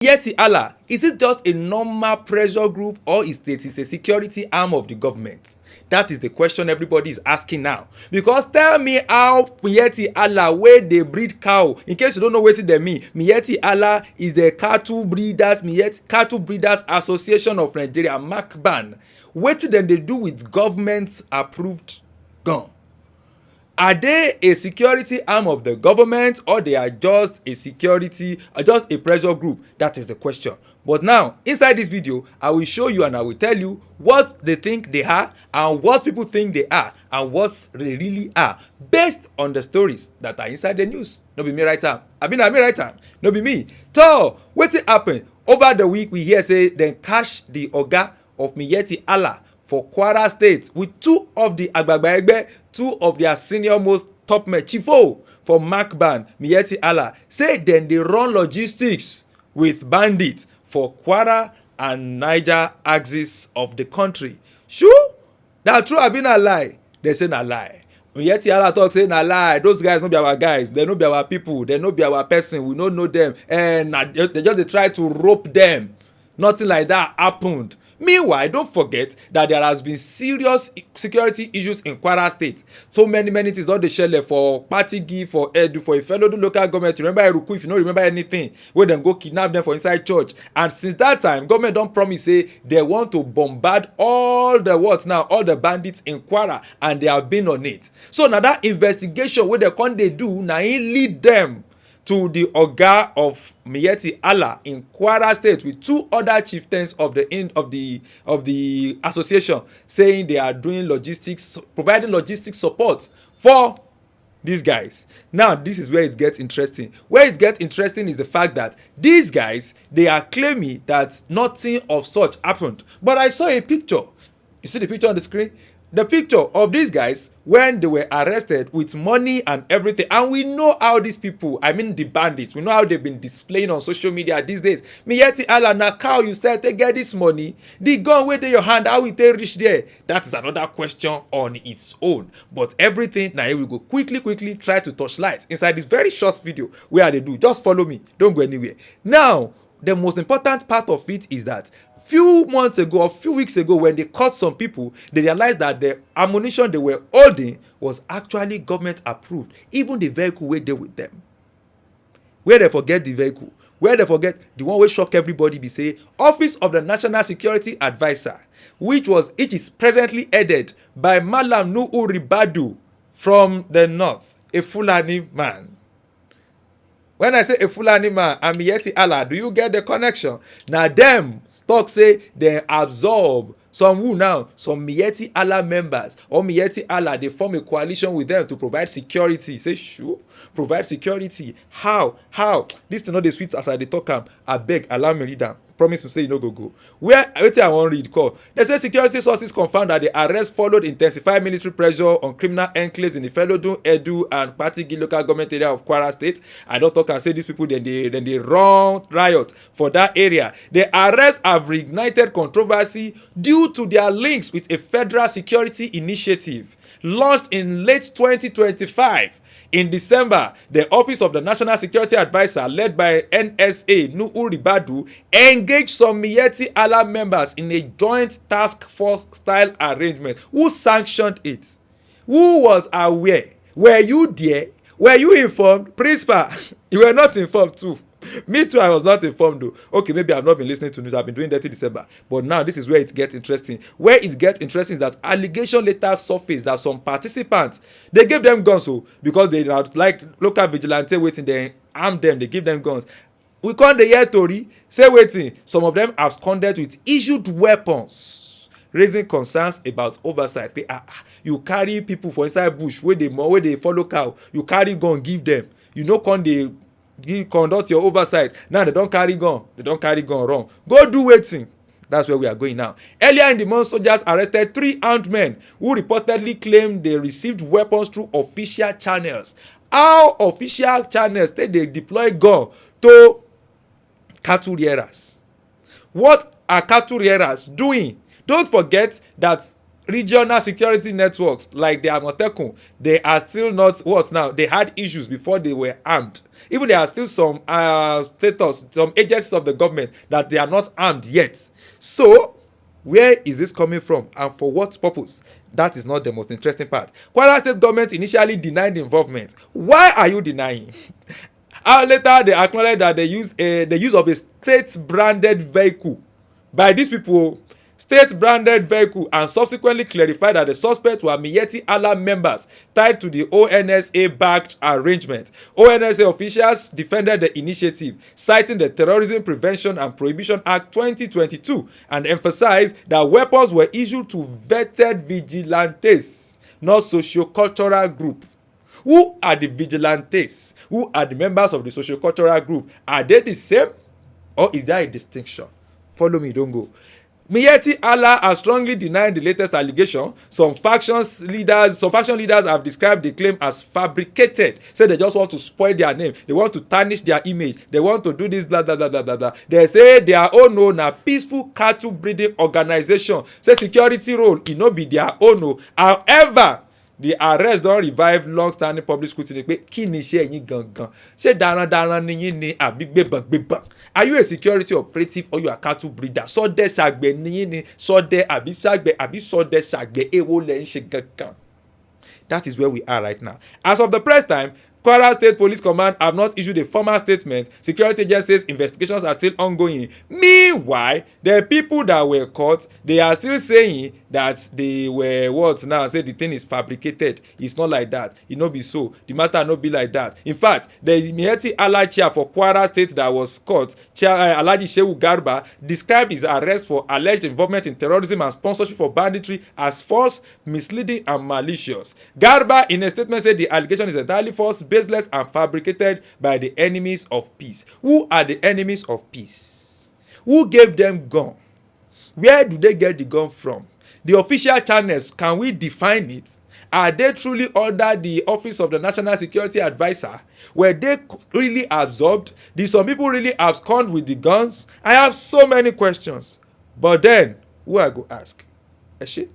Miyetti Allah, is it just a normal pressure group or is it a security arm of the government? That is the question everybody is asking now. Because tell me how Miyetti Allah wey dey breed cow, in case you don't know wetin dem mean, Miyetti Allah is the cattle breeders association of Nigeria, MACBAN. Wetin dem dey do with government approved gun? Are they a security arm of the government or they are just a just a pressure group? That is the question. But now, inside this video, I will show you and I will tell you what they think they are and what people think they are and what they really are based on the stories that are inside the news. No be me right am. I mean, me right am. No be me. So, wetin happen? Over the week, we hear say dem catch the oga of Miyetti Allah for Kwara State with two of the Agbagba Egbe, two of their senior most top men, Chifo for MACBAN, Miyetti Allah, say dem dey run logistics with bandits for Kwara and Niger axis of the country. Sure? Na true abi na lie? They say na lie. Miyetti Allah talk say na lie. Those guys no be our guys. They no be our people. They no be our person. We no know them. And they just dey try to rope them. Nothing like that happened. Meanwhile, don't forget that there has been serious security issues in Kwara State. So many things don dey shele for Patigi, for Edu, for Ifelodun local government. Remember Eruku, if you no remember anything, wey dem go kidnap them for inside church. And since that time, government don promise say they want to bombard all the bandits in Kwara, and they have been on it. So na that investigation wey dem come dey do, na im lead them to the oga of Miyetti Allah in Kwara State with two other chieftains of the association, saying they are doing providing logistics support for these guys. Now, this is where it gets interesting. Where it gets interesting is the fact that these guys, they are claiming that nothing of such happened. But I saw a picture. You see the picture on the screen? The picture of these guys when they were arrested with money and everything. And we know how these people, I mean the bandits, we know how they've been displaying on social media these days. Miyetti Allah, na cow you said to get this money, the gun wey dey your hand, how will they reach there? That is another question on its own. But everything, now we go quickly try to touch light inside this very short video where they do. Just follow me, don't go anywhere. Now, the most important part of it is that few weeks ago when they caught some people, they realized that the ammunition they were holding was actually government approved. Even the vehicle wey dey with them, where they forget the vehicle, where they forget the one wey shock everybody, be say Office of the National Security Adviser, which is presently headed by Malam Nuhu RIbadu from the north, a Fulani man. When I say a Fulani man and Miyetti Allah, do you get the connection? Now them talk say they absorb some Miyetti Allah members or Miyetti Allah, they form a coalition with them to provide security. Say sure, provide security. How? This thing not the sweet as I dey talk am. Abeg, allow me read am. Promise me say you no go. Where wetin I wan read call. They say security sources confirmed that the arrest followed intensified military pressure on criminal enclaves in the Ifelodun, Edu, and Patigi local government area of Kwara State. I don't talk and say these people then they run riot for that area. The arrests have reignited controversy due to their links with a federal security initiative launched in late 2025. In December, the Office of the National Security Adviser, led by NSA, Nuhu RIbadu, engaged some Miyetti Allah members in a joint task force style arrangement. Who sanctioned it? Who was aware? Were you there? Were you informed? Principal, you were not informed too. Me too, I was not informed though. Okay, maybe I've not been listening to news. I've been doing that till December. But now this is where it gets interesting. Where it gets interesting is that allegation later surfaced that some participants, they gave them guns because they are like local vigilante waiting, they arm them, they give them guns. We call the year Tori, say waiting. Some of them absconded with issued weapons, raising concerns about oversight. You carry people for inside bush where they follow cow, you carry gun, give them. You know, conduct your oversight. Now they don't carry gun wrong. Go do waiting. That's where we are going now. Earlier in the month, soldiers arrested 3 armed men who reportedly claimed they received weapons through official channels. How official channels they deploy gun to cattle rearers? What are cattle rearers doing? Don't forget that regional security networks like the Amotekun, they are still not what now? They had issues before they were armed. Even there are still some status, some agencies of the government that they are not armed yet. So where is this coming from and for what purpose? That is not the most interesting part. Kwara State government initially denied involvement. Why are you denying? Later they acknowledge that they use the use of a state branded vehicle by these people, state branded vehicle, and subsequently clarified that the suspects were Miyetti Allah members tied to the ONSA backed arrangement. ONSA officials defended the initiative, citing the Terrorism Prevention and Prohibition Act 2022, and emphasized that weapons were issued to vetted vigilantes, not socio-cultural group. Who are the vigilantes? Who are the members of the socio-cultural group? Are they the same, or is there a distinction? Follow me, don't go. Miyetti Allah has strongly denied the latest allegation. Some faction leaders have described the claim as fabricated. Say they just want to spoil their name. They want to tarnish their image. They want to do this, blah, blah, blah, blah, blah, blah. They say their own no na peaceful cattle breeding organization. Say security role, it no be their own no. However, the arrest don revive long-standing public scrutiny pé kí ni iṣẹ́ yín gangan, ṣé darandaran ni yín ni àbí gbébọn. Are you a security operative or you are cattle breeder? Sọdẹ ṣàgbẹ̀ ni yín ni, sọdẹ àbí ṣàgbẹ̀ àbí sọdẹ ṣàgbẹ̀, èwo lẹ ń ṣe gangan? That is where we are right now. As of the press time, Kwara State Police Command have not issued a formal statement. Security agencies' investigations are still ongoing. Meanwhile, the people that were caught, they are still saying that they were what now? Say the thing is fabricated. It's not like that. It no be so. The matter no be like that. In fact, the Miyetti Allah Chair for Kwara State that was caught, Alhaji Shehu Garba, described his arrest for alleged involvement in terrorism and sponsorship for banditry as false, misleading, and malicious. Garba, in a statement, said the allegation is entirely false, baseless, and fabricated by the enemies of peace. Who are the enemies of peace? Who gave them gun? Where do they get the gun from? The official channels, can we define it? Are they truly under the office of the National Security Advisor? Were they really absorbed? Did some people really abscond with the guns? I have so many questions. But then, who I go ask? Eshe?